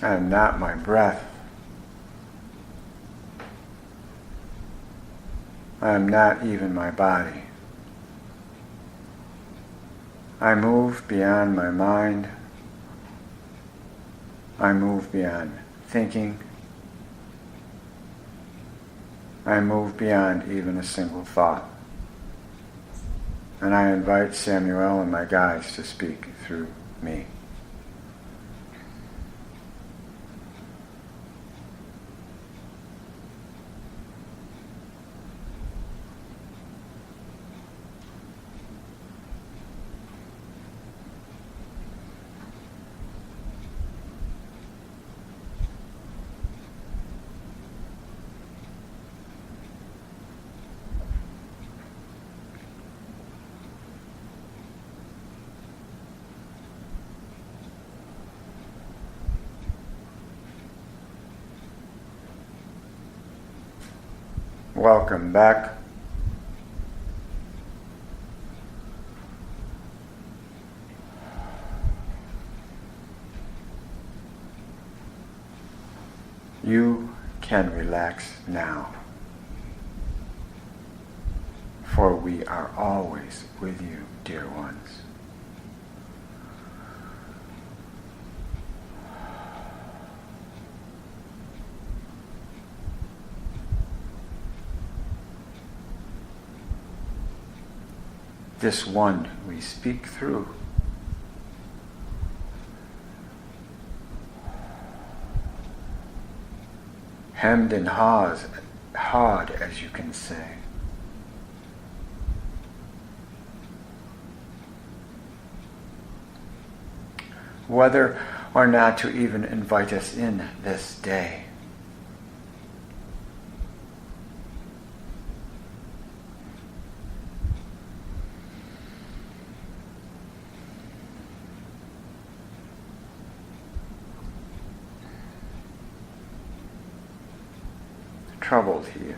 I am not my breath. I am not even my body. I move beyond my mind. I move beyond thinking. I move beyond even a single thought. And I invite Samuel and my guides to speak through me. Welcome back. You can relax now, for we are always with you, dear ones. This one we speak through. Hemmed and hawed, as you can say. Whether or not to even invite us in this day. Troubled he is.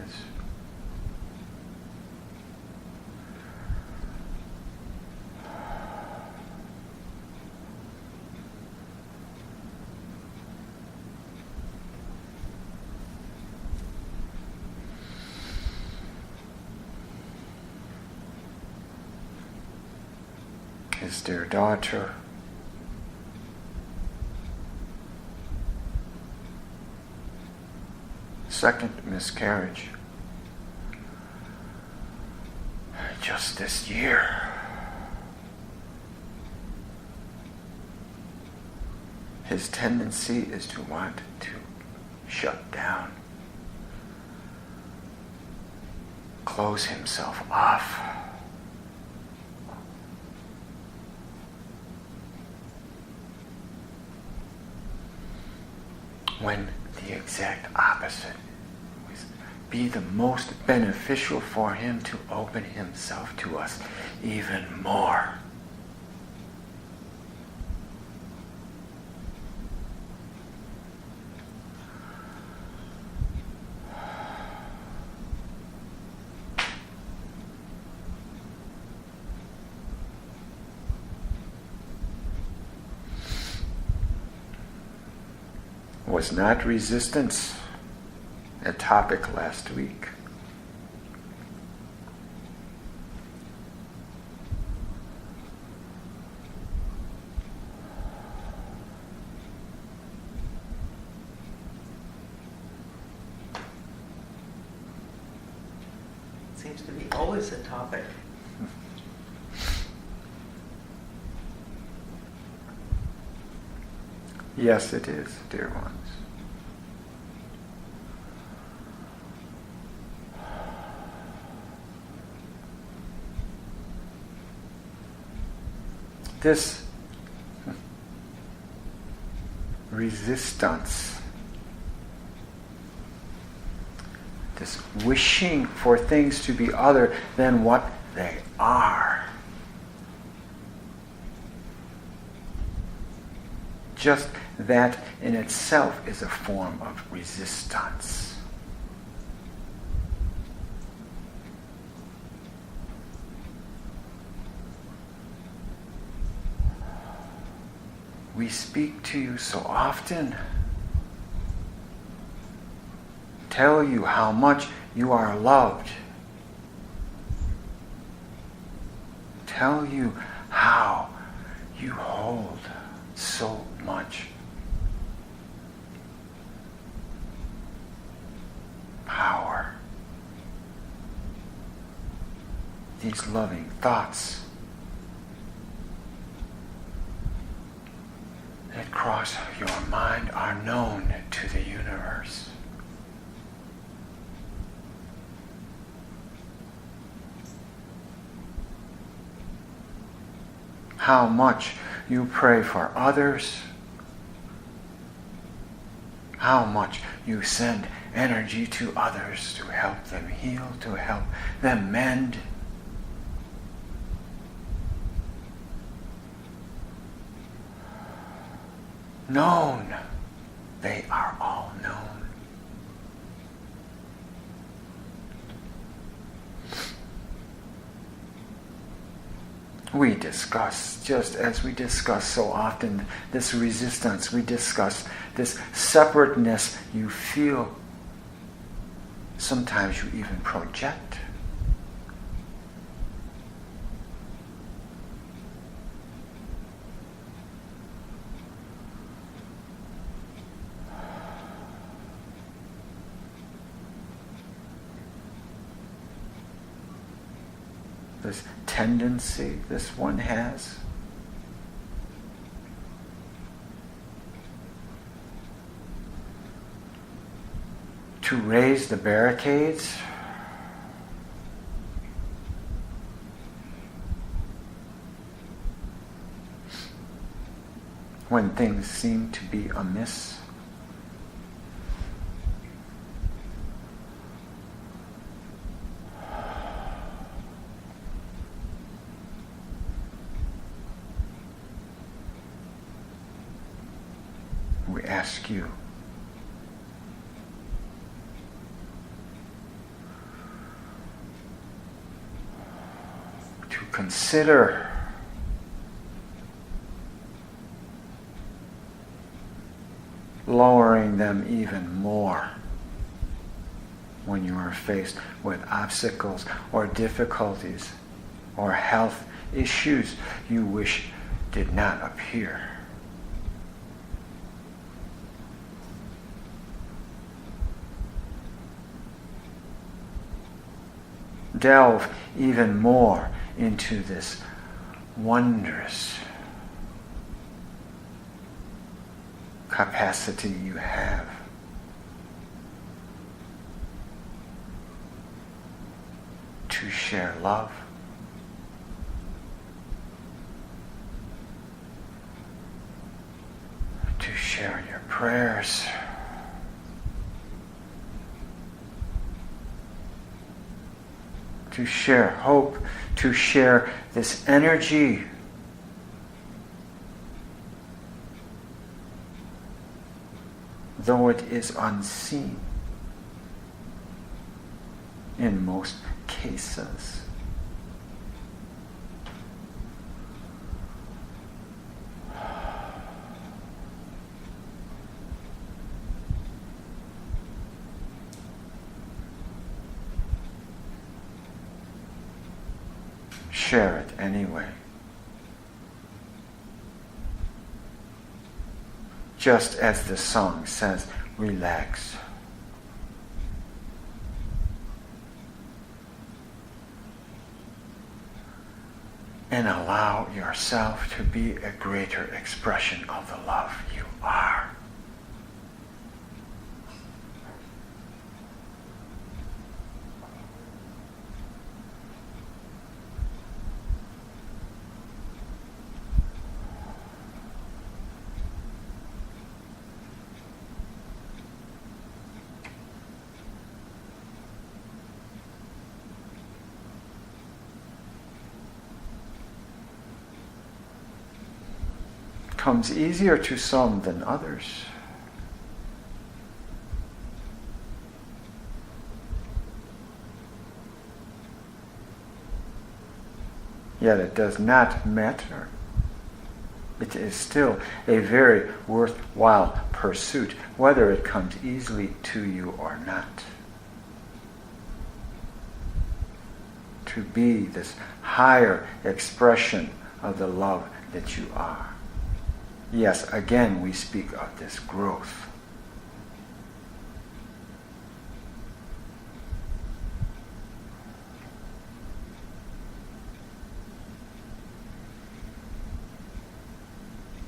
His dear daughter, second miscarriage just this year. His tendency is to want to shut down, close himself off. When the exact opposite would be the most beneficial for him to open himself to us even more. Was not resistance a topic last week? Seems to be always a topic. Yes, it is, dear ones. This resistance, this wishing for things to be other than what they are, just that in itself is a form of resistance. We speak to you so often tell you how much you are loved. Tell you how you hold so much power. These loving thoughts that cross your mind are known to the universe. How much you pray for others, how much you send energy to others to help them heal, to help them mend. Known. They are all known. We discuss, just as we discuss so often, this resistance. We discuss this separateness you feel. Sometimes you even project. This tendency this one has to raise the barricades, when things seem to be amiss. We ask you to consider lowering them even more when you are faced with obstacles or difficulties or health issues you wish did not appear. Delve even more into this wondrous capacity you have to share love, to share your prayers, to share hope, to share this energy. Though it is unseen in most cases. Share it anyway. Just as the song says, relax. And allow yourself to be a greater expression of the love you are. Comes easier to some than others. Yet it does not matter It is still a very worthwhile pursuit, whether it comes easily to you or not. To be this higher expression of the love that you are. Yes, again we speak of this growth.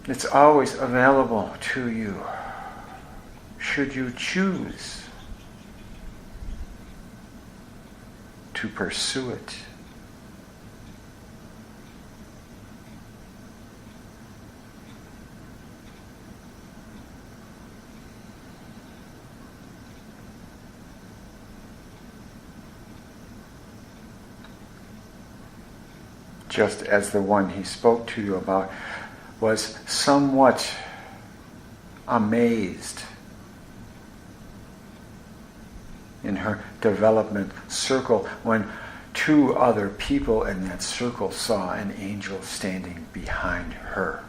It's always available to you, should you choose to pursue it. Just as the one he spoke to you about was somewhat amazed in her development circle when two other people in that circle saw an angel standing behind her.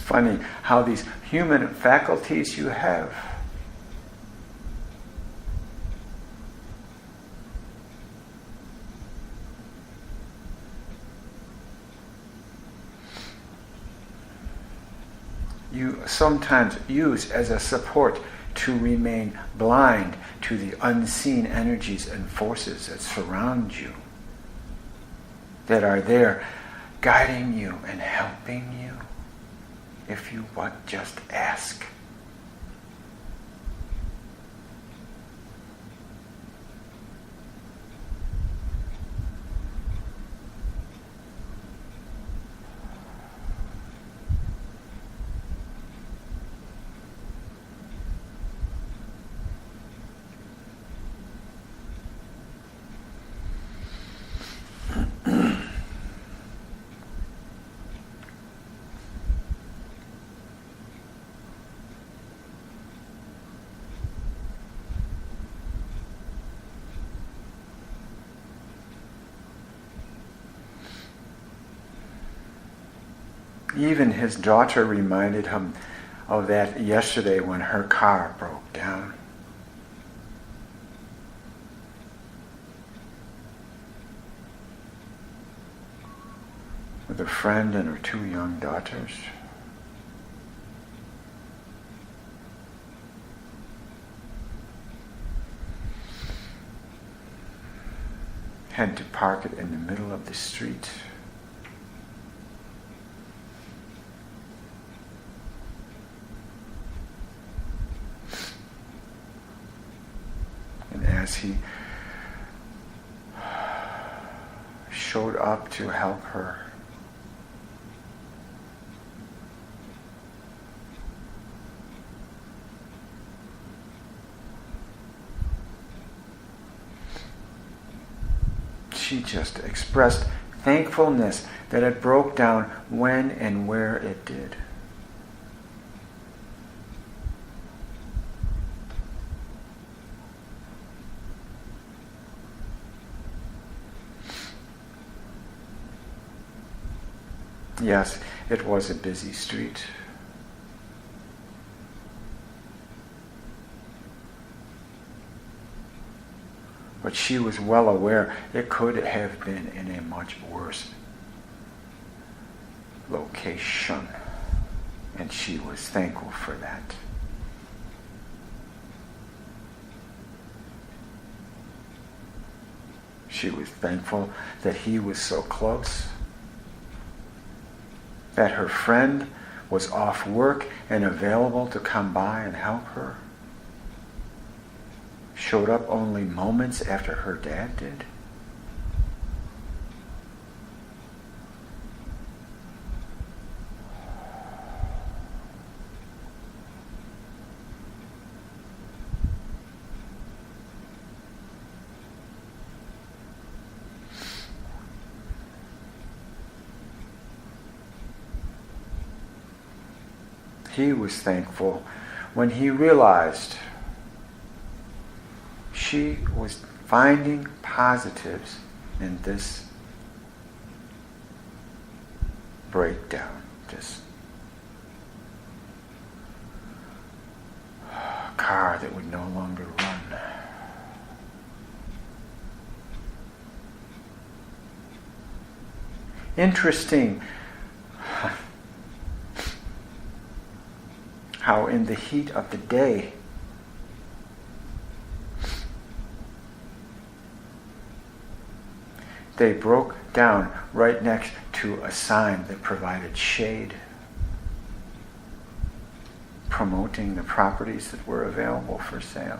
Funny how these human faculties you have you sometimes use as a support to remain blind to the unseen energies and forces that surround you, that are there guiding you and helping you. If you but just ask. Even his daughter reminded him of that yesterday when her car broke down. With a friend and her two young daughters. Had to park it in the middle of the street. As he showed up to help her, she just expressed thankfulness that it broke down when and where it did. Yes, it was a busy street. But she was well aware it could have been in a much worse location. And she was thankful for that. She was thankful that he was so close. That her friend was off work and available to come by and help her. Showed up only moments after her dad did. He was thankful when he realized she was finding positives in this breakdown, this car that would no longer run. Interesting how in the heat of the day they broke down right next to a sign that provided shade, promoting the properties that were available for sale.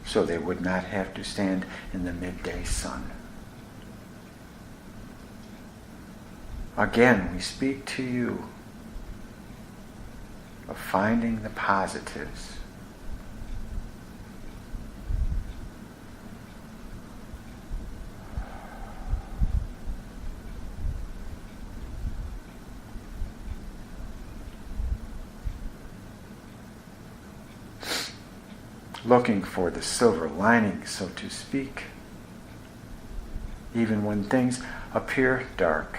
So they would not have to stand in the midday sun. Again, we speak to you of finding the positives. Looking for the silver lining, so to speak, even when things appear dark.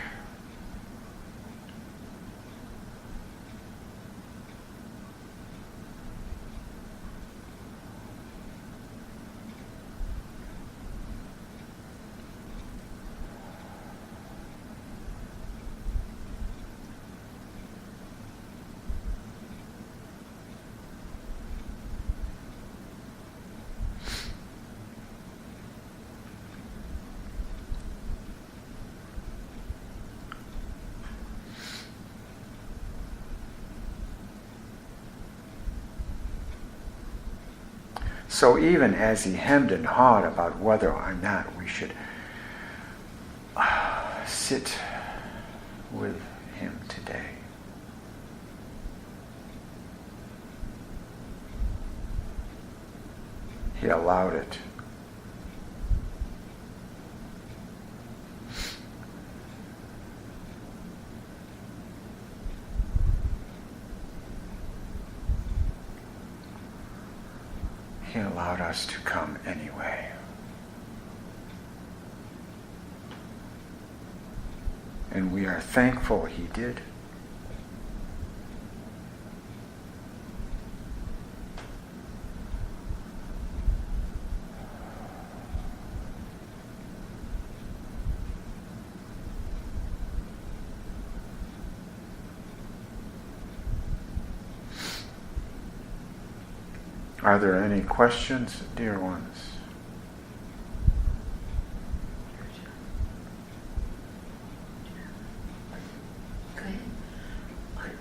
So even as he hemmed and hawed about whether or not we should sit with him today, he allowed it. He allowed us to come anyway. And we are thankful he did. Are there any questions, dear ones? Okay.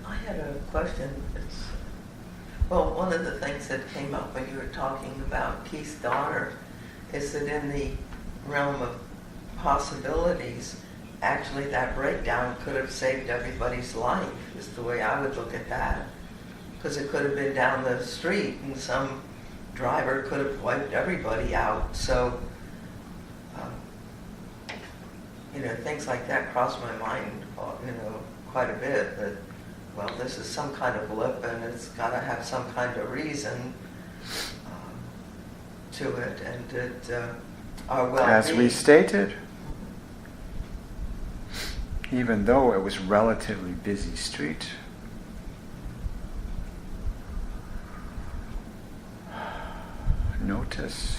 I had a question. Well, one of the things that came up when you were talking about Keith's daughter is that in the realm of possibilities, actually that breakdown could have saved everybody's life, is the way I would look at that. Because it could have been down the street and some driver could have wiped everybody out. So, things like that cross my mind, quite a bit. That, well, this is some kind of blip and it's got to have some kind of reason to it. And that our well-being. As we stated, even though it was relatively busy street, notice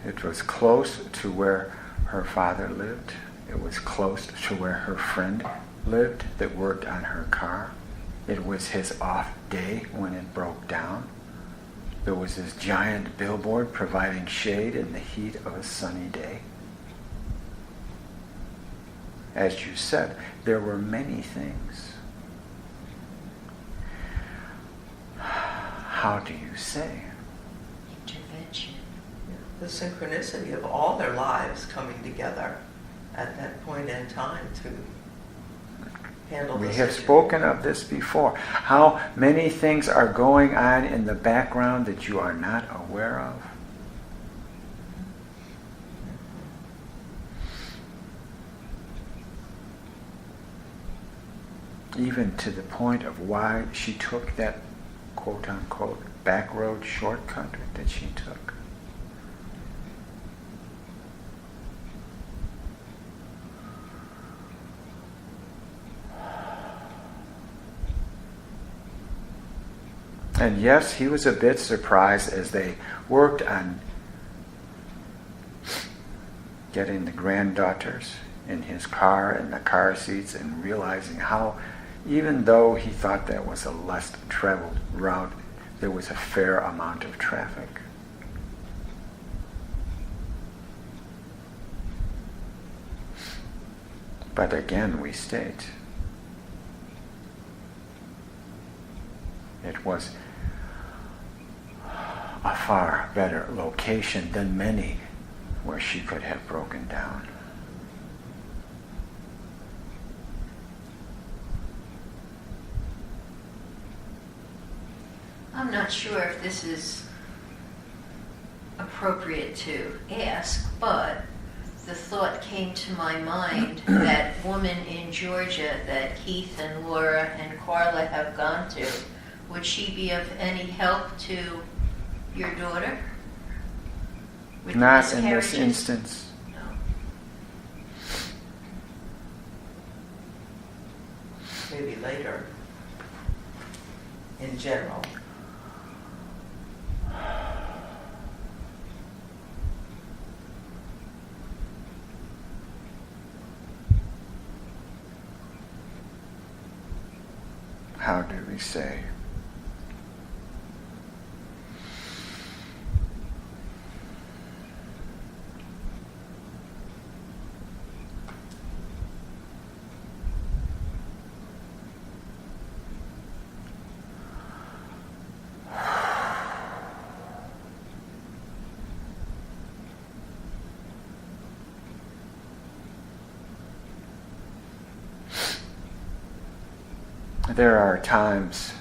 it was close to where her father lived. It was close to where her friend lived that worked on her car. It was his off day when it broke down. There was this giant billboard providing shade in the heat of a sunny day. As you said, there were many things. How do you say? Intervention. The synchronicity of all their lives coming together at that point in time to handle We the have situation. spoken of this before. How many things are going on in the background that you are not aware of? even to the point of why she took that quote-unquote back road shortcut that she took. And yes, he was a bit surprised as they worked on getting the granddaughters in his car and the car seats, and realizing how, even though he thought that was a less traveled route, there was a fair amount of traffic. But again, we state, it was a far better location than many where she could have broken down. I'm not sure if this is appropriate to ask, but the thought came to my mind that woman in Georgia that Keith and Laura and Carla have gone to, would she be of any help to your daughter? With Not in this miscarriages? instance. No. Maybe later, in general. How do we say? There are times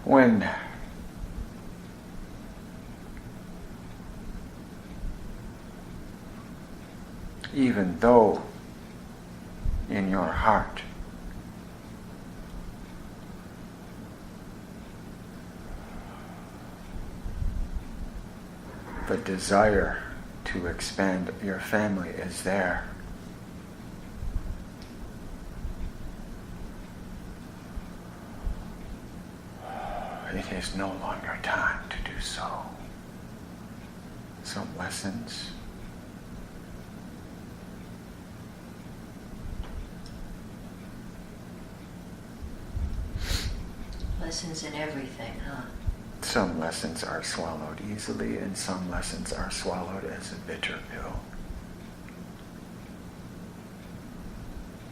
when even though in your heart the desire to expand your family is there, it is no longer time to do so. Some lessons. Lessons in everything, huh? Some lessons are swallowed easily, and some lessons are swallowed as a bitter pill.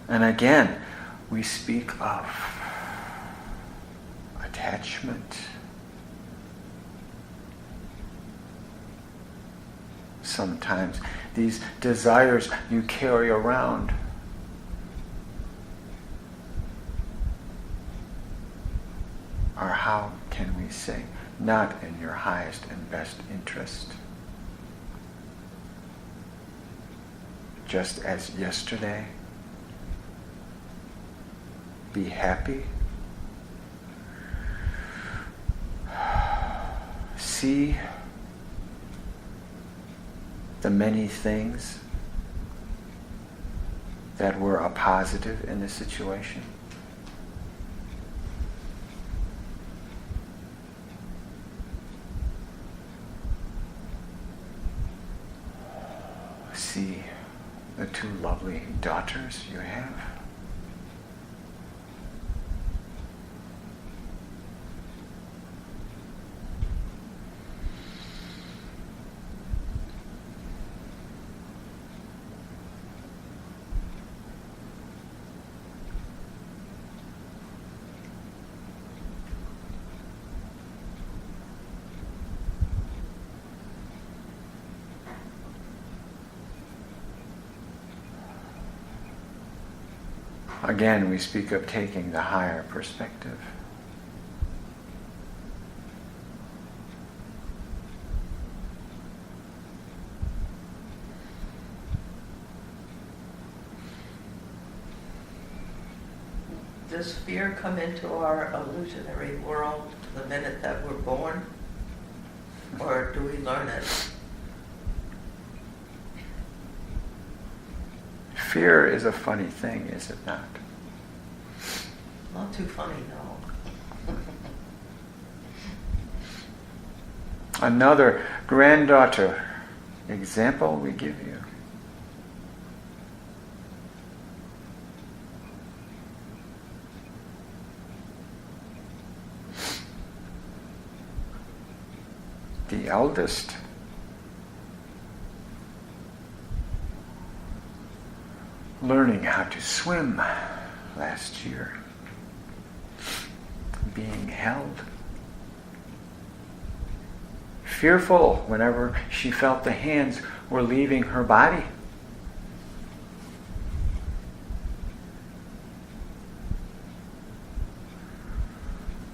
And again, we speak of attachment. Sometimes these desires you carry around are, how can we say, not in your highest and best interest. Just as yesterday, be happy. See the many things that were a positive in the situation. See the two lovely daughters you have. Again, we speak of taking the higher perspective. Does fear come into our illusionary world the minute that we're born? Or do we learn it? Fear is a funny thing, is it not? Not too funny, no. Another granddaughter example we give you. The eldest learning how to swim last year, being held, fearful whenever she felt the hands were leaving her body.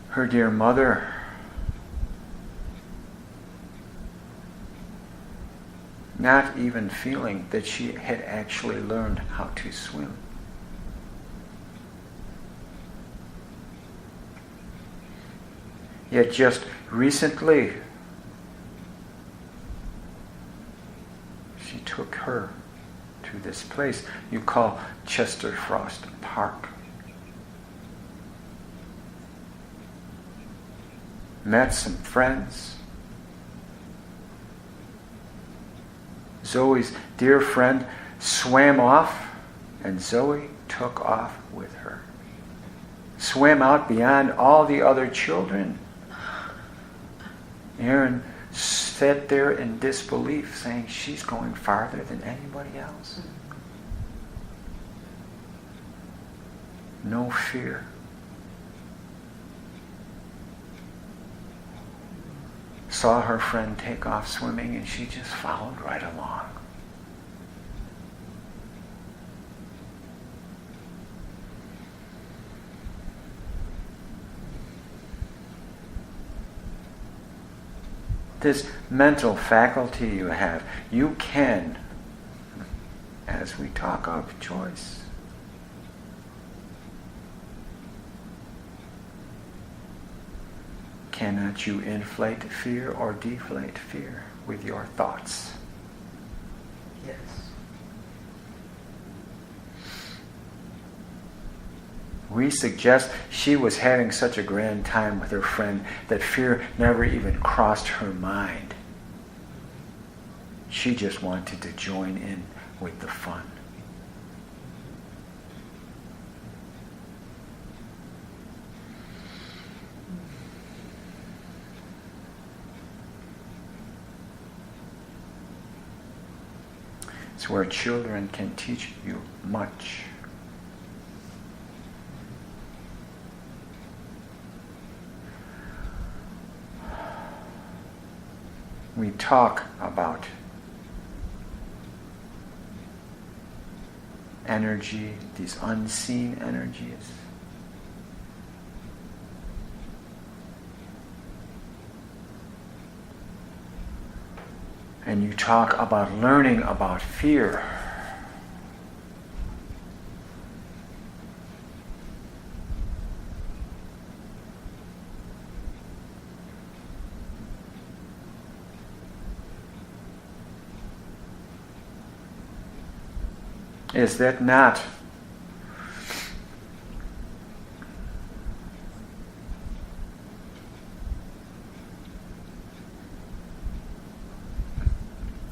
Her dear mother not even feeling that she had actually learned how to swim. Yet just recently, she took her to this place you call Chester Frost Park. Met some friends. Zoe's dear friend swam off, and Zoe took off with her. Swam out beyond all the other children. Aaron sat there in disbelief, saying she's going farther than anybody else. No fear. Saw her friend take off swimming, and she just followed right along. This mental faculty you have, you can, as we talk of choice, cannot you inflate fear or deflate fear with your thoughts? Yes. We suggest she was having such a grand time with her friend that fear never even crossed her mind. She just wanted to join in with the fun. It's where children can teach you much. We talk about energy, these unseen energies. And you talk about learning about fear. Is that not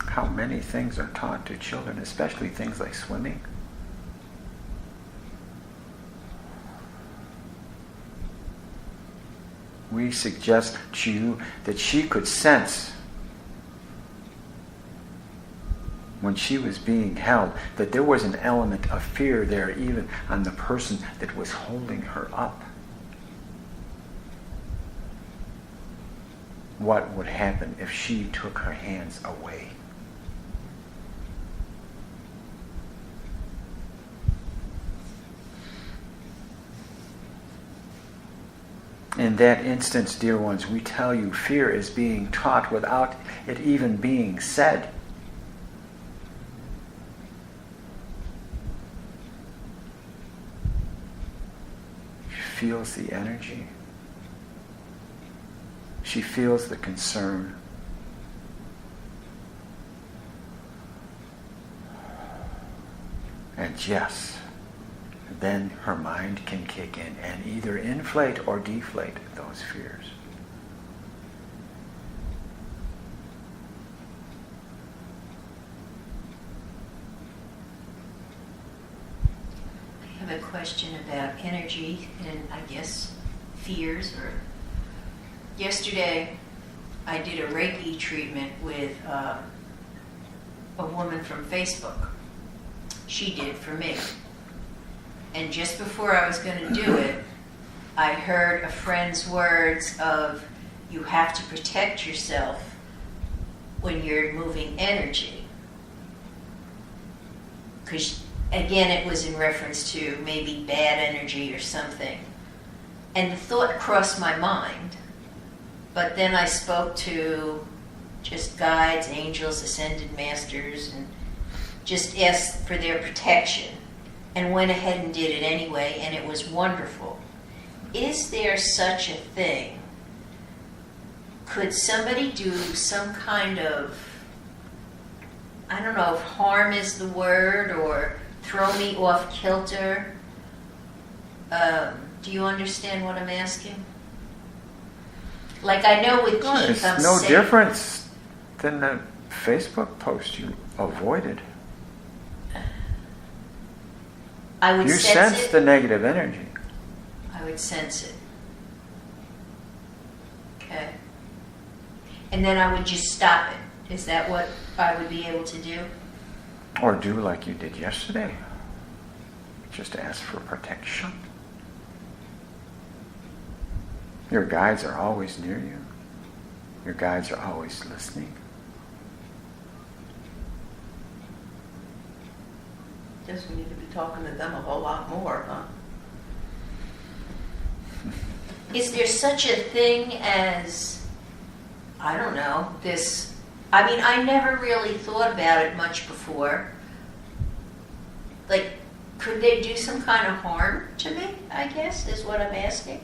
how many things are taught to children, especially things like swimming? We suggest to you that she could sense when she was being held that there was an element of fear there even on the person that was holding her up. What would happen if she took her hands away? In that instance, dear ones, we tell you fear is being taught without it even being said. She feels the energy. She feels the concern. And yes, then her mind can kick in and either inflate or deflate those fears. I have a question about energy and I guess fears. Yesterday, I did a Reiki treatment with a woman from Facebook. She did for me. And just before I was going to do it, I heard a friend's words of, you have to protect yourself when you're moving energy. Because, again, it was in reference to maybe bad energy or something. And the thought crossed my mind. But then I spoke to just guides, angels, ascended masters, and just asked for their protection. And went ahead and did it anyway, and it was wonderful. Is there such a thing? Could somebody do some kind of, I don't know if harm is the word, or throw me off kilter? Do you understand what I'm asking? Like I know with Keith, I'm it's no saying, difference than the Facebook post you avoided. I would You sense sense it. the negative energy. I would sense it. Okay. And then I would just stop it. Is that what I would be able to do? Or do like you did yesterday. Just ask for protection. Your guides are always near you. Your guides are always listening. Guess we need to be talking to them a whole lot more, huh? Is there such a thing as, I don't know, this, I mean, I never really thought about it much before. Like, could they do some kind of harm to me, I guess, is what I'm asking?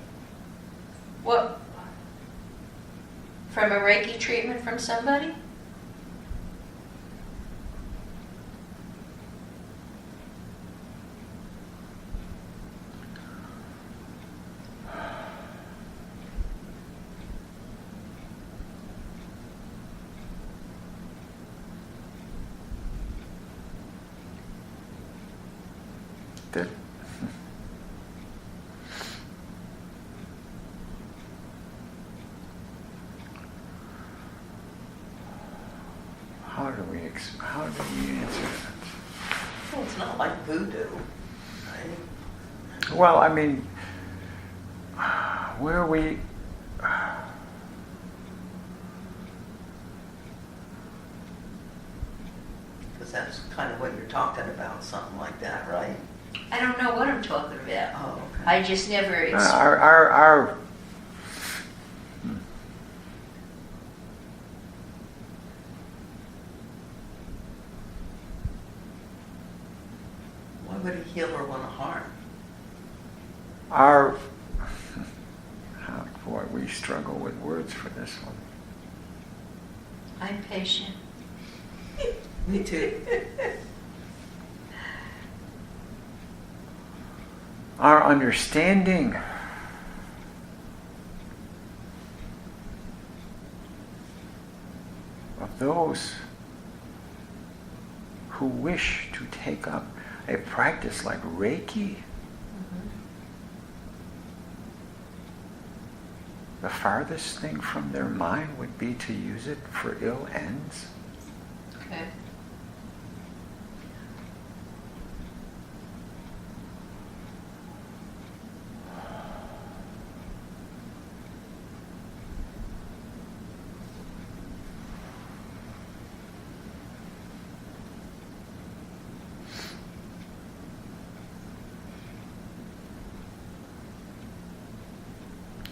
What? From a Reiki treatment from somebody? Did How do we answer that? Well, it's not like voodoo, right? Well, I mean, where we Because that's kind of what you're talking about, something like that, right? I don't know what I'm talking about. Oh, okay. I just never our Why would a healer want to harm? our boy, we struggle with words for this one. I'm patient. Me too. Our understanding of those who wish to take up a practice like Reiki, the farthest thing from their mind would be to use it for ill ends. Okay.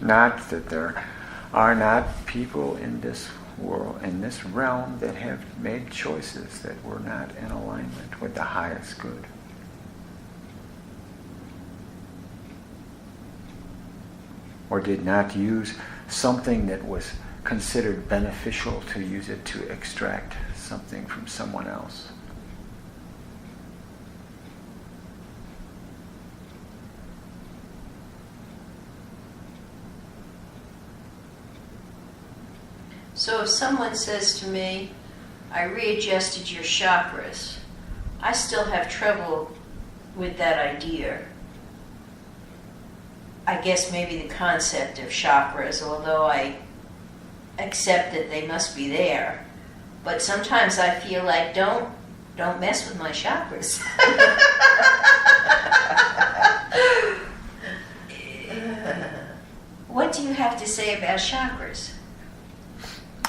Not that there are not people in this world, in this realm, that have made choices that were not in alignment with the highest good. Or did not use something that was considered beneficial to use it to extract something from someone else. So if someone says to me, I readjusted your chakras, I still have trouble with that idea. I guess maybe the concept of chakras, although I accept that they must be there. But sometimes I feel like, don't mess with my chakras. What do you have to say about chakras?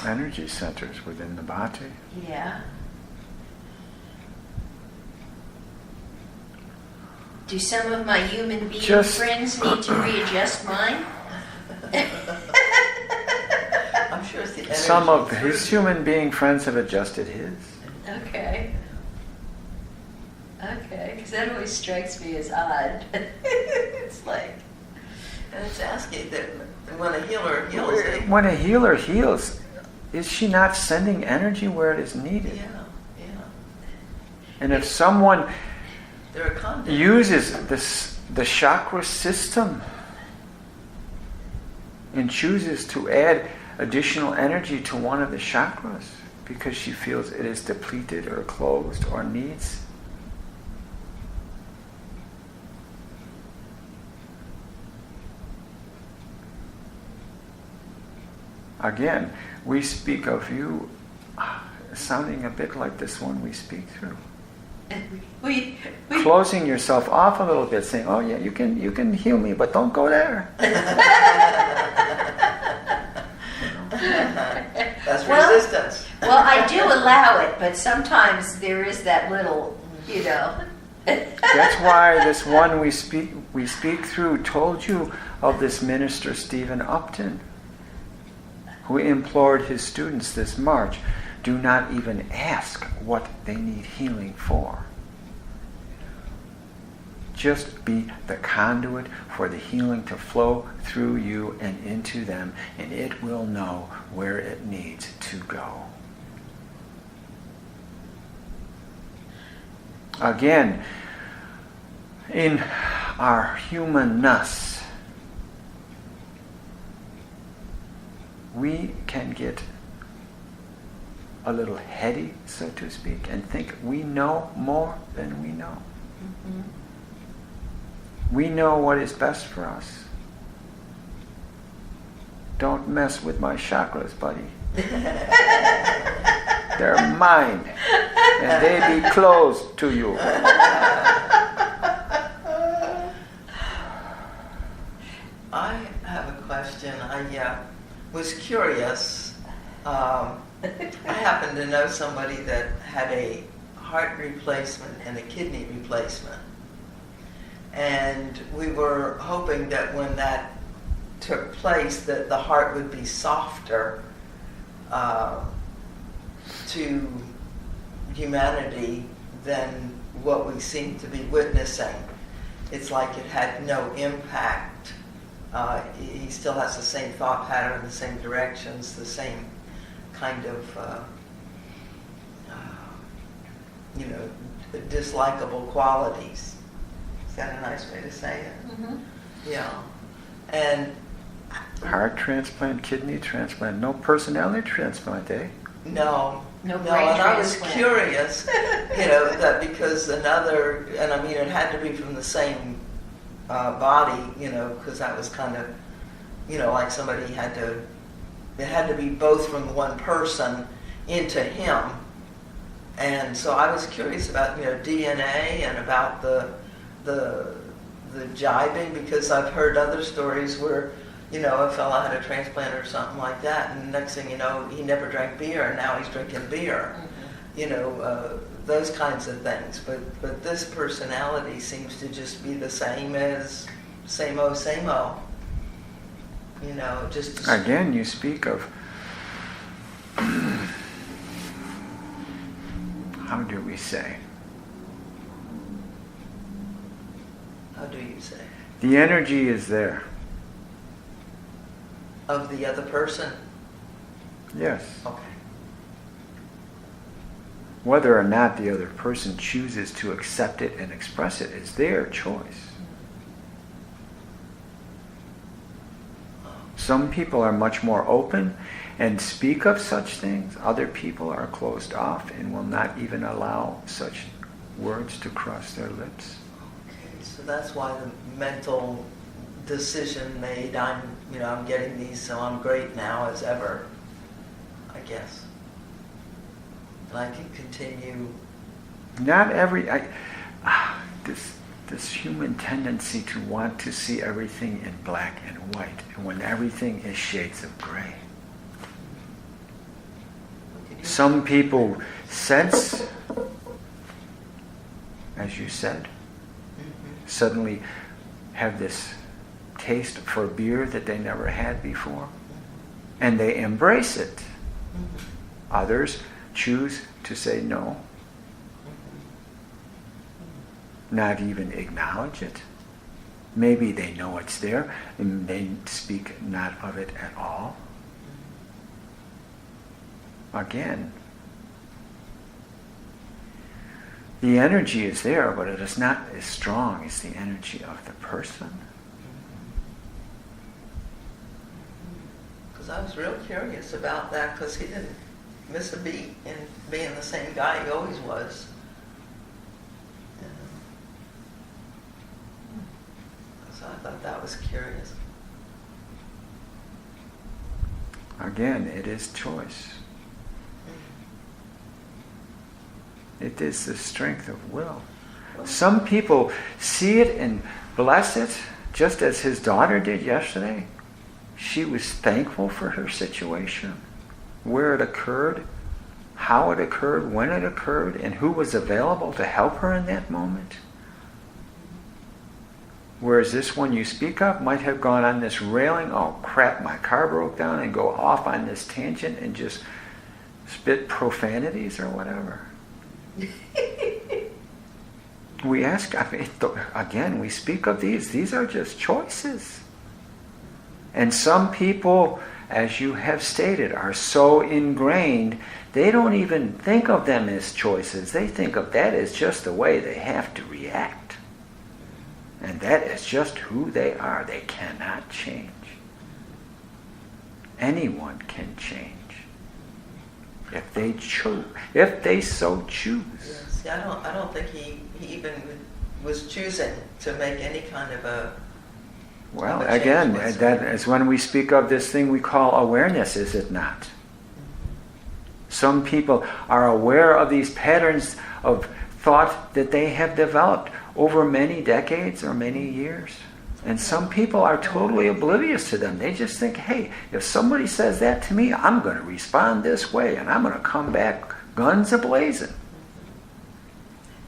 Energy centers within the body. Yeah. Do some of my human being friends need to readjust mine? I'm sure it's the energy. Some of his human being friends have adjusted his. Okay. Okay, because that always strikes me as odd. It's like... And it's asking that when a healer heals, When a healer heals, is she not sending energy where it is needed? yeah. And if someone They're a conduit. uses the chakra system and chooses to add additional energy to one of the chakras because she feels it is depleted or closed or needs, again, we speak of you sounding a bit like this one we speak through. We Closing yourself off a little bit, saying, "Oh yeah, you can heal me, but don't go there." That's Well- resistance. Well, I do allow it, but sometimes there is that little, That's why this one we speak through told you of this minister Stephen Upton, who implored his students this March, do not even ask what they need healing for. Just be the conduit for the healing to flow through you and into them, and it will know where it needs to go. Again, in our humanness, we can get a little heady, so to speak, and think we know more than we know. Mm-hmm. We know what is best for us. Don't mess with my chakras, buddy. They're mine, and they be closed to you. I have a question. I was curious. I happen to know somebody that had a heart replacement and a kidney replacement. And we were hoping that when that took place that the heart would be softer to humanity than what we seem to be witnessing. It's like it had no impact. He still has the same thought pattern, the same directions, the same kind of, dislikable qualities. Is that a nice way to say it? Mm-hmm. Yeah. And Heart transplant, kidney transplant, no personality transplant, eh? no, No and brain I was transplant. curious, that because another, and I mean, it had to be from the same body, because that was kind of, like somebody it had to be both from one person into him. And so I was curious about, DNA and about the jibing, because I've heard other stories where, a fella had a transplant or something like that, and the next thing you know, he never drank beer, and now he's drinking beer. Mm-hmm. Those kinds of things. But this personality seems to just be the same as same old, same old. You know, just Again, you speak of, how do we say? How do you say? The energy is there. Of the other person? Yes. Okay. Whether or not the other person chooses to accept it and express it is their choice. Some people are much more open and speak of such things. Other people are closed off and will not even allow such words to cross their lips. Okay, so that's why the mental decision made, I'm getting these, so I'm great now as ever, I guess. And I can continue. Not every... This human tendency to want to see everything in black and white, and when everything is shades of gray. Some people sense, as you said, suddenly have this taste for beer that they never had before, and they embrace it. Others choose to say no, not even acknowledge it. Maybe they know it's there and they speak not of it at all. Again, the energy is there, but it is not as strong as the energy of the person. Because I was real curious about that, because he didn't miss a beat in being the same guy he always was. So I thought that was curious. Again, it is choice. It is the strength of will. Some people see it and bless it, just as his daughter did yesterday. She was thankful for her situation, where it occurred, how it occurred, when it occurred, and who was available to help her in that moment. Whereas this one you speak of might have gone on this railing, oh crap, my car broke down, and go off on this tangent and just spit profanities or whatever. We ask, again, we speak of these. These are just choices. And some people, as you have stated, are so ingrained, they don't even think of them as choices. They think of that as just the way they have to react. And that is just who they are. They cannot change. Anyone can change. If they choose, if they so choose. Yeah, see, I don't think he even was choosing to make any kind of a. Well, of a again, change that is when we speak of this thing we call awareness, is it not? Mm-hmm. Some people are aware of these patterns of thought that they have developed over many decades or many years. And some people are totally oblivious to them. They just think, hey, if somebody says that to me, I'm going to respond this way, and I'm going to come back guns a-blazing.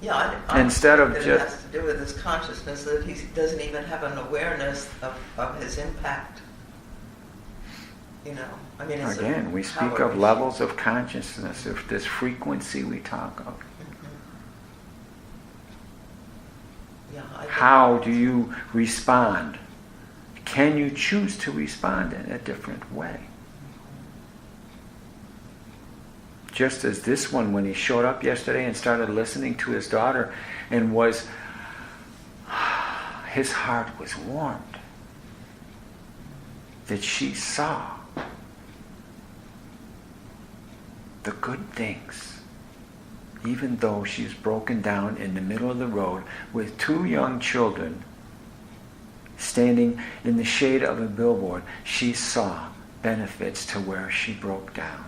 Yeah, I Instead of think just... it has to do with his consciousness, that he doesn't even have an awareness of his impact. You know, I mean, it's Again, we speak of levels of consciousness, of this frequency we talk of. Yeah, How do you respond? Can you choose to respond in a different way? Just as this one, when he showed up yesterday and started listening to his daughter, and his heart was warmed that she saw the good things. Even though she's broken down in the middle of the road with two young children standing in the shade of a billboard, she saw benefits to where she broke down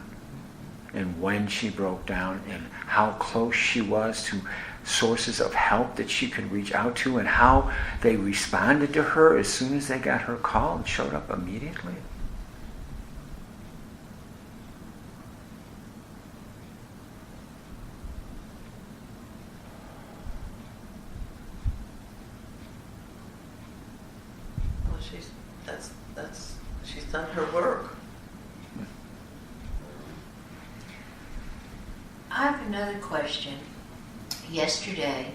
and when she broke down and how close she was to sources of help that she could reach out to and how they responded to her as soon as they got her call and showed up immediately. she's done her work. I have another question. Yesterday,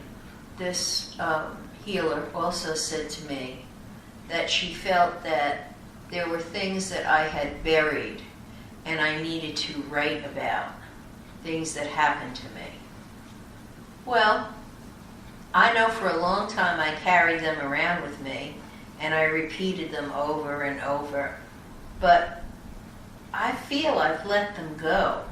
this healer also said to me that she felt that there were things that I had buried and I needed to write about, things that happened to me. Well, I know for a long time I carried them around with me and I repeated them over and over, but I feel I've let them go.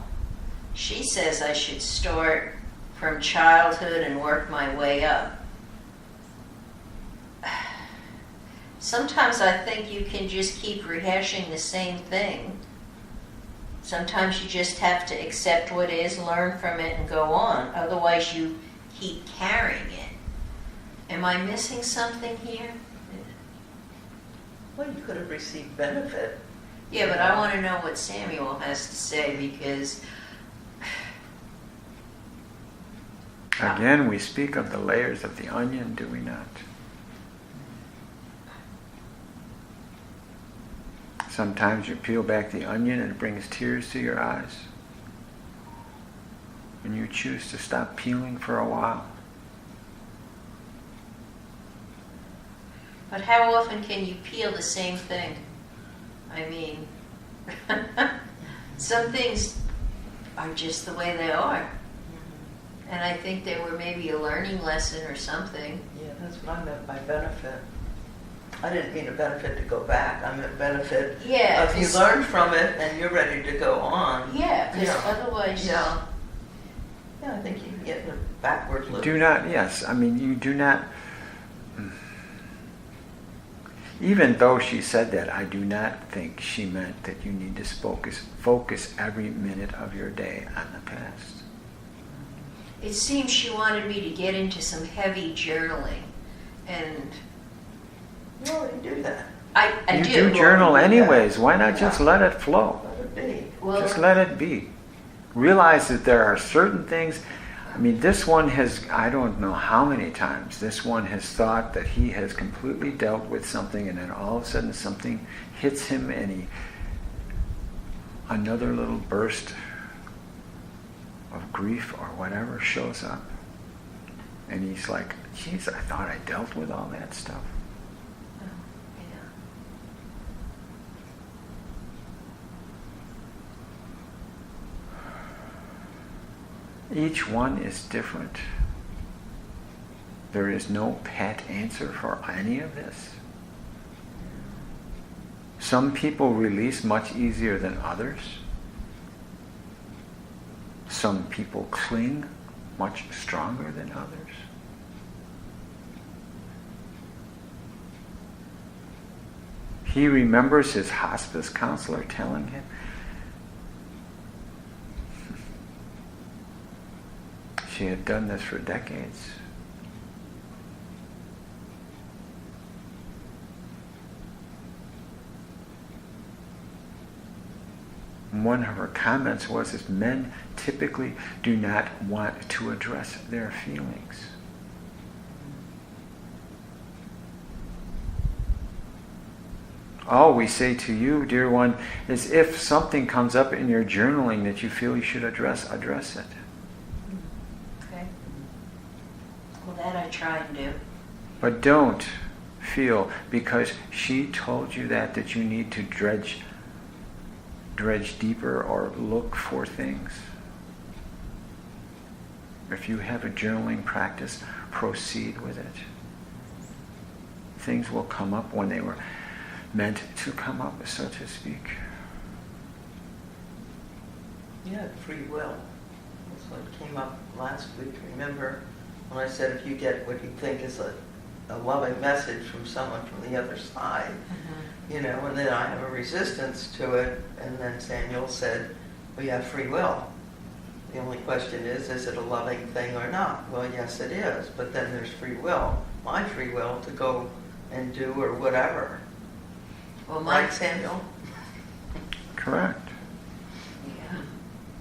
She says I should start from childhood and work my way up. Sometimes I think you can just keep rehashing the same thing. Sometimes you just have to accept what is, learn from it, and go on. Otherwise, you keep carrying it. Am I missing something here? Well, you could have received benefit. Yeah, but I want to know what Samuel has to say, because Again, we speak of the layers of the onion, do we not? Sometimes you peel back the onion and it brings tears to your eyes. And you choose to stop peeling for a while. but how often can you peel the same thing? I mean, some things are just the way they are. And I think they were maybe a learning lesson or something. Yeah, that's what I meant by benefit. I didn't mean a benefit to go back. I meant benefit Yeah. if you learn from it and you're ready to go on. Yeah, because Yeah. otherwise... Yeah. Yeah, I think you can get in a backward loop. Do not, yes, I mean, you do not, even though she said that, I do not think she meant that you need to focus every minute of your day on the past. It seems she wanted me to get into some heavy journaling. And You already do that. I You do. do journal Yeah. anyways, why not just Yeah. let it flow? Let it be. Well, Just let it be. Realize that there are certain things. I mean, this one has, I don't know how many times, this one has thought that he has completely dealt with something, and then all of a sudden something hits him and another little burst of grief or whatever shows up. And he's like, geez, I thought I dealt with all that stuff. Each one is different. There is no pat answer for any of this. Some people release much easier than others. Some people cling much stronger than others. He remembers his hospice counselor telling him, she had done this for decades. And one of her comments was that men typically do not want to address their feelings. All we say to you, dear one, is if something comes up in your journaling that you feel you should address it. Okay. Well, that I try and do. But don't feel because she told you that you need to dredge deeper or look for things. If you have a journaling practice, proceed with it. Things will come up when they were meant to come up, so to speak. You had free will. That's what came up last week. Remember when I said if you get what you think is a loving message from someone from the other side, you know, and then I have a resistance to it, and then Samuel said, well, you have free will. The only question is it a loving thing or not? Well, yes, it is, but then there's free will. My free will to go and do or whatever. Well, Right, Samuel? Correct. Yeah.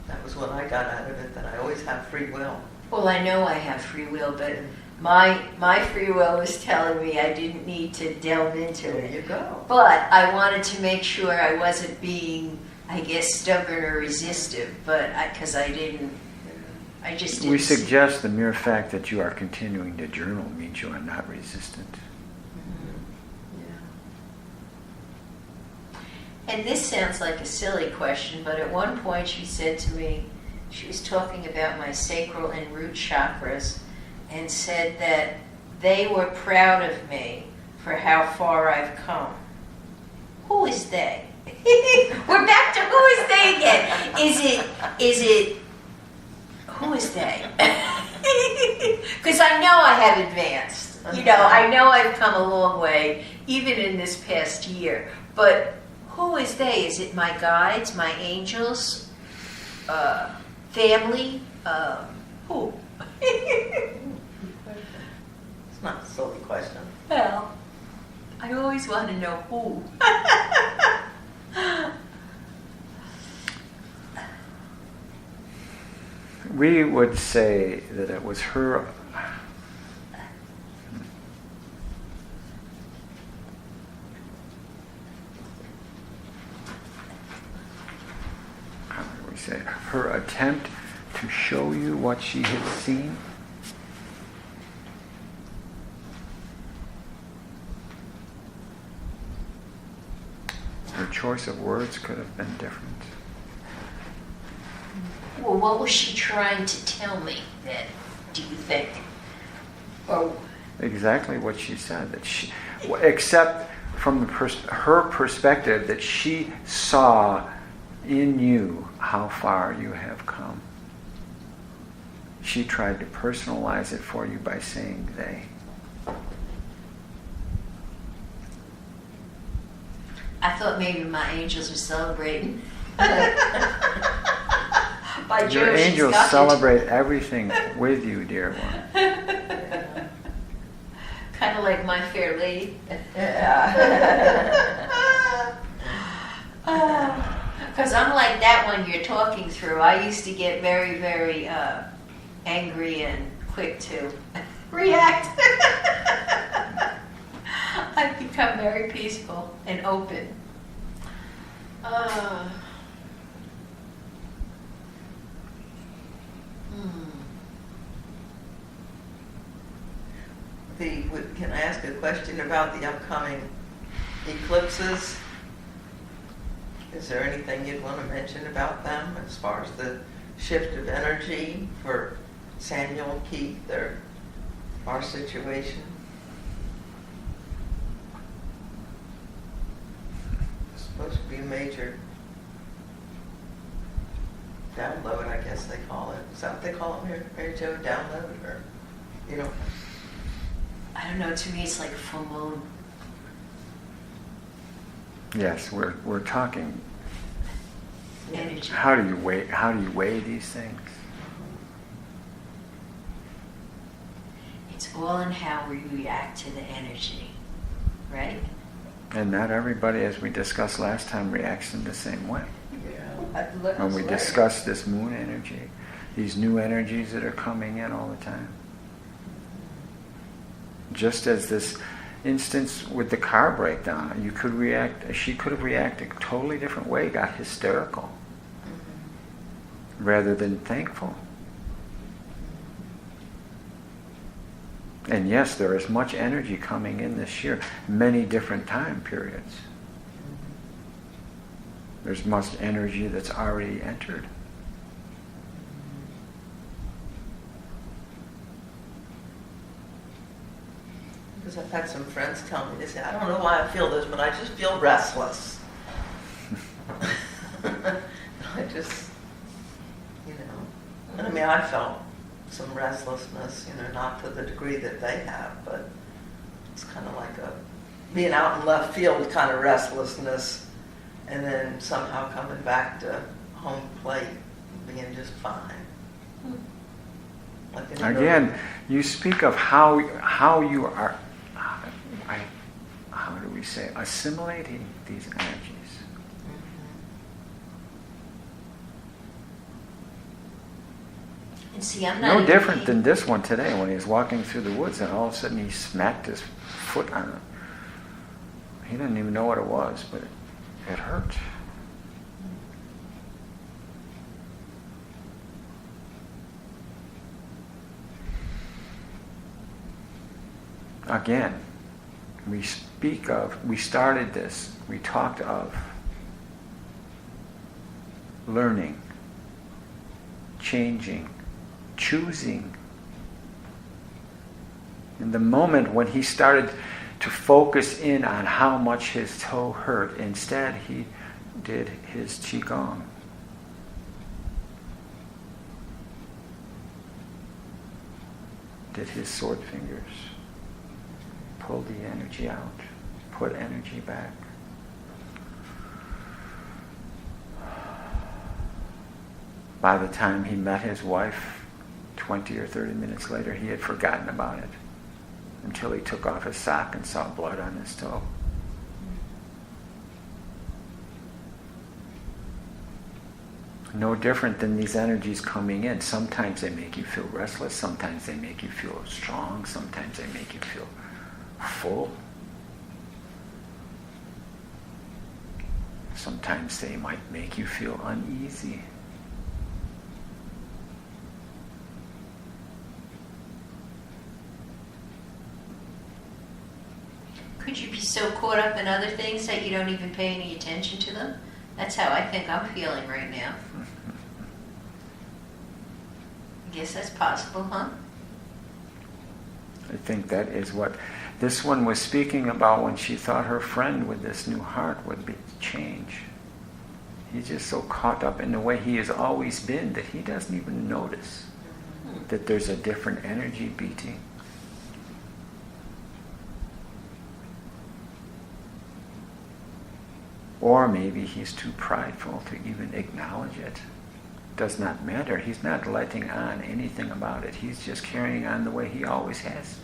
That was what I got out of it, that I always have free will. Well, I know I have free will, but my free will was telling me I didn't need to delve into There it. you go. But I wanted to make sure I wasn't being, I guess, stubborn or resistive, but because I just didn't. We suggest the mere fact that you are continuing to journal means you are not resistant. And this sounds like a silly question, but at one point she said to me, she was talking about my sacral and root chakras, and said that they were proud of me for how far I've come. Who is they? We're back to who is they again. Is it, who is they? Because I know I have advanced. You know, I know I've come a long way, even in this past year. But who is they? Is it my guides, my angels, family? Who? It's not a silly question. Well, I always want to know who. We would say that it was her. How do we say? Her attempt to show you what she had seen. Her choice of words could have been different. Well, what was she trying to tell me then, do you think? Or Exactly what she said. That she, except from her perspective, that she saw in you how far you have come. She tried to personalize it for you by saying they. I thought maybe my angels were celebrating. By Your Jove, she's angels got it. celebrate everything with you, dear one. Kind of like My Fair Lady. Because I'm like that one you're talking through. I used to get very, very angry and quick to react. I've become very peaceful and open. Can I ask a question about the upcoming eclipses? Is there anything you'd want to mention about them as far as the shift of energy for Samuel, Keith, or our situation? It's supposed to be a major download, I guess they call it. Is that what they call it, Mary Jo? Download? Or, you know? I don't know, to me it's like a full moon. Yes, we're talking. Energy. How do you weigh these things? It's all in how we react to the energy, right? And not everybody, as we discussed last time, reacts in the same way. Yeah. When we discuss this moon energy, these new energies that are coming in all the time. Just as this instance with the car breakdown, she could have reacted a totally different way, got hysterical, rather than thankful. And yes, there is much energy coming in this year, many different time periods. There's much energy that's already entered. Because I've had some friends tell me, they say, I don't know why I feel this, but I just feel restless. I just, I mean, I felt some restlessness, not to the degree that they have, but it's kind of like being out in left field kind of restlessness, and then somehow coming back to home plate and being just fine. Like Again, you speak of how you are, how do we say, assimilating these energies. And see, I'm not No in different pain. than this one today when he was walking through the woods and all of a sudden he smacked his foot on it. He didn't even know what it was, but it hurt. Again, we started this, we talked of learning, changing, choosing. In the moment when he started to focus in on how much his toe hurt, instead he did his qigong. Did his sword fingers. Pull the energy out. Put energy back. By the time he met his wife, 20 or 30 minutes later, he had forgotten about it until he took off his sock and saw blood on his toe. No different than these energies coming in. Sometimes they make you feel restless, sometimes they make you feel strong, sometimes they make you feel full. Sometimes they might make you feel uneasy. Could you be so caught up in other things that you don't even pay any attention to them? That's how I think I'm feeling right now. I guess that's possible, huh? I think that is what this one was speaking about when she thought her friend with this new heart would be change. He's just so caught up in the way he has always been that he doesn't even notice that there's a different energy beating. Or maybe he's too prideful to even acknowledge it. Does not matter. He's not letting on anything about it. He's just carrying on the way he always has.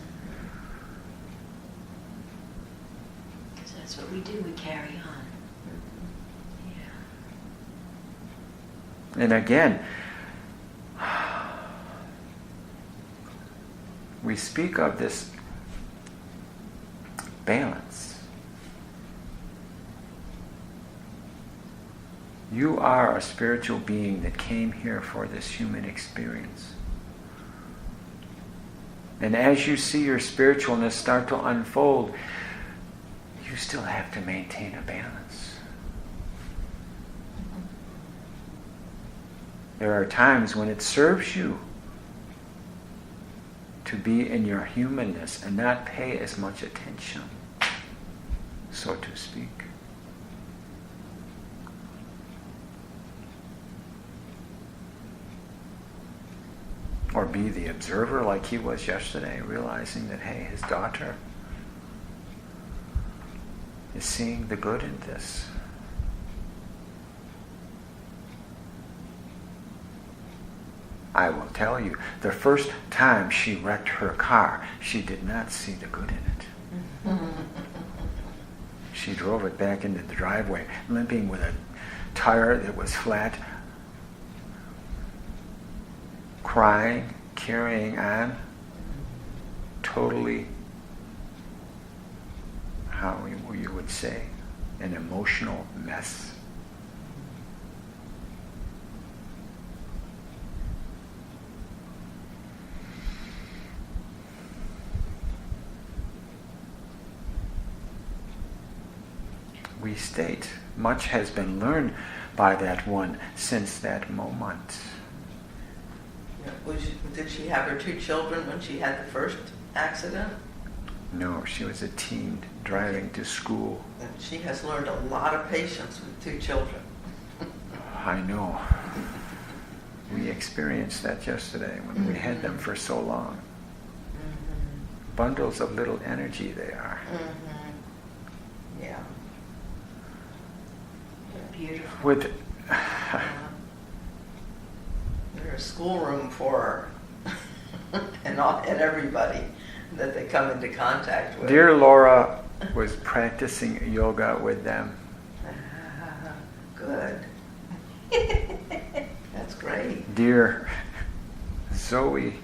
Because that's what we do, we carry on. Yeah. And again, we speak of this balance. You are a spiritual being that came here for this human experience. And as you see your spiritualness start to unfold, you still have to maintain a balance. There are times when it serves you to be in your humanness and not pay as much attention, so to speak. Or be the observer like he was yesterday, realizing that, hey, his daughter is seeing the good in this. I will tell you, the first time she wrecked her car, she did not see the good in it. She drove it back into the driveway, limping with a tire that was flat, crying, carrying on, totally, how you would say, an emotional mess. We state, much has been learned by that one since that moment. Did she have her 2 children when she had the first accident? No, she was a teen driving to school. And she has learned a lot of patience with 2 children. I know. We experienced that yesterday when we had them for so long. Mm-hmm. Bundles of little energy they are. Mm-hmm. Yeah. Beautiful. With There's a schoolroom for her and everybody that they come into contact with. dear Laura was practicing yoga with them. Good. That's great. Dear Zoe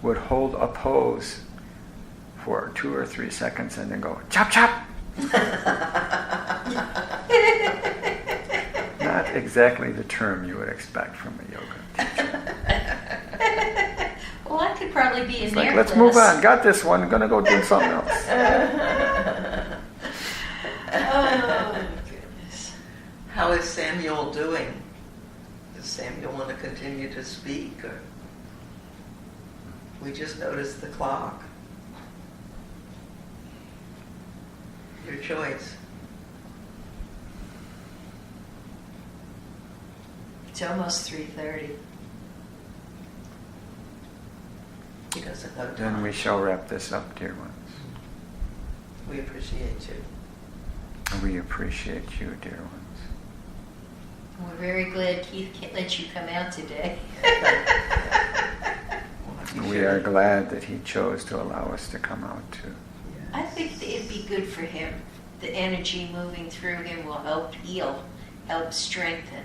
would hold a pose for 2 or 3 seconds and then go, chop, chop! Not exactly the term you would expect from a yoga teacher. Well, I could probably be in It's their like, let's class. move on. Got this one. Gonna go do something else. Oh, goodness. How is Samuel doing? Does Samuel want to continue to speak? Or we just noticed the clock. Your choice. It's almost 3:30. He doesn't know Then time. we shall wrap this up, dear ones. We appreciate you. We appreciate you, dear ones. We're very glad Keith let you come out today. We are glad that he chose to allow us to come out too. I think that it'd be good for him. The energy moving through him will help heal, help strengthen.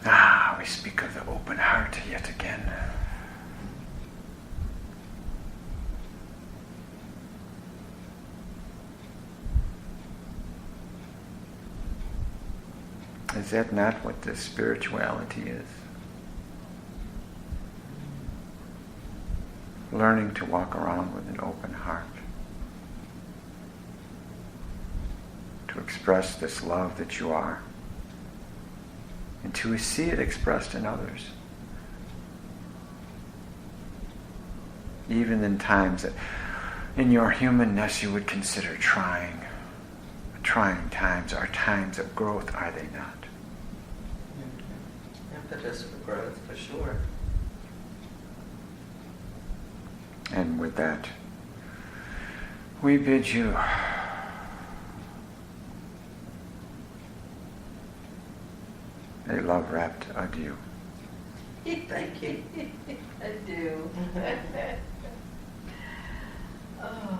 Ah, we speak of the open heart yet again. Is that not what this spirituality is? Learning to walk around with an open heart. To express this love that you are. And to see it expressed in others. Even in times that in your humanness you would consider trying. But trying times are times of growth, are they not? Impetus for growth, for sure. And with that, we bid you a love-wrapped adieu. Thank you. I do. Oh.